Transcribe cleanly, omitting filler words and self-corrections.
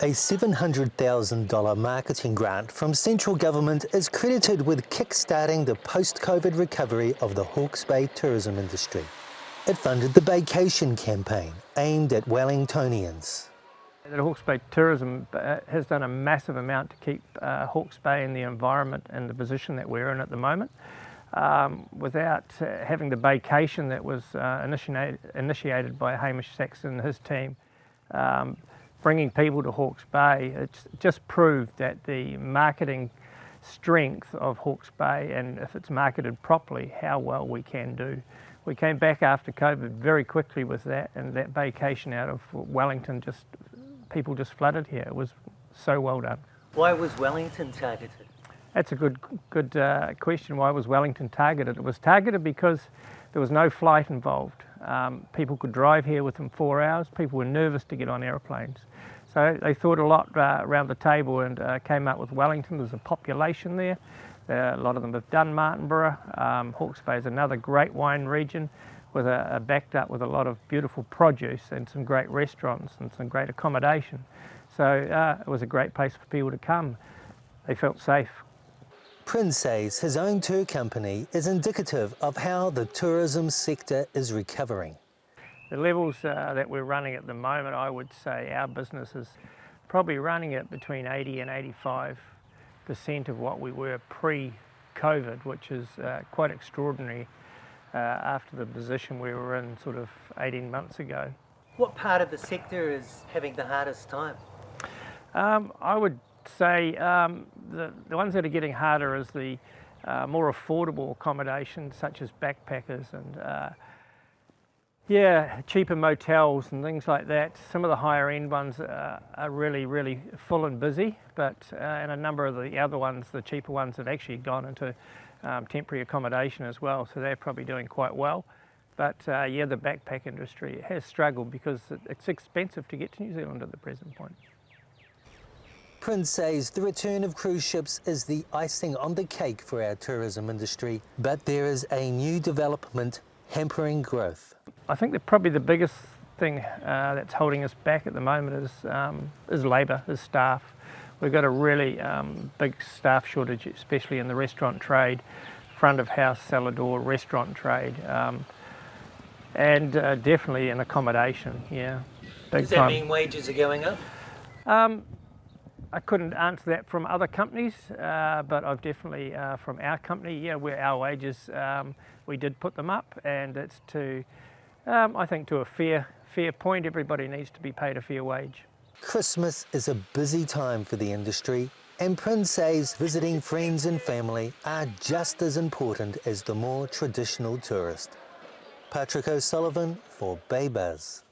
A $700,000 marketing grant from central government is credited with kick-starting the post-COVID recovery of the Hawke's Bay tourism industry. It funded the vacation campaign aimed at Wellingtonians. The Hawke's Bay tourism has done a massive amount to keep Hawke's Bay in the environment and the position that we're in at the moment. Without having the vacation that was initiated by Hamish Prins and his team, bringing people to Hawke's Bay, it's just proved that the marketing strength of Hawke's Bay, and if it's marketed properly, how well we can do. We came back after COVID very quickly with that, and that vacation out of Wellington, people just flooded here. It was so well done. Why was Wellington targeted? That's a good question. Why was Wellington targeted? It was targeted because there was no flight involved. People could drive here within 4 hours. People were nervous to get on aeroplanes. So they thought a lot around the table and came up with Wellington. There's a population there. A lot of them have done Martinborough. Hawke's Bay is another great wine region with backed up with a lot of beautiful produce and some great restaurants and some great accommodation. So it was a great place for people to come. They felt safe. Prins says his own tour company is indicative of how the tourism sector is recovering. The levels that we're running at the moment, I would say our business is probably running at between 80 and 85% of what we were pre-COVID, which is quite extraordinary after the position we were in sort of 18 months ago. What part of the sector is having the hardest time? I would say the ones that are getting harder is the more affordable accommodation, such as backpackers and cheaper motels and things like that. Some of the higher end ones are really full and busy, but and a number of the other ones, the cheaper ones, have actually gone into temporary accommodation as well, so they're probably doing quite well. But the backpack industry has struggled because it's expensive to get to New Zealand at the present point. Prins says the return of cruise ships is the icing on the cake for our tourism industry, but there is a new development hampering growth. I think that probably the biggest thing that's holding us back at the moment is labour, is staff. We've got a really big staff shortage, especially in the restaurant trade, front of house, cellar door, restaurant trade, and definitely in accommodation, Does that mean wages are going up? I couldn't answer that from other companies, but I've definitely, from our company, where our wages, we did put them up, and it's to, I think, to a fair point. Everybody needs to be paid a fair wage. Christmas is a busy time for the industry, and Prins says visiting friends and family are just as important as the more traditional tourist. Patrick O'Sullivan for Bay Buzz.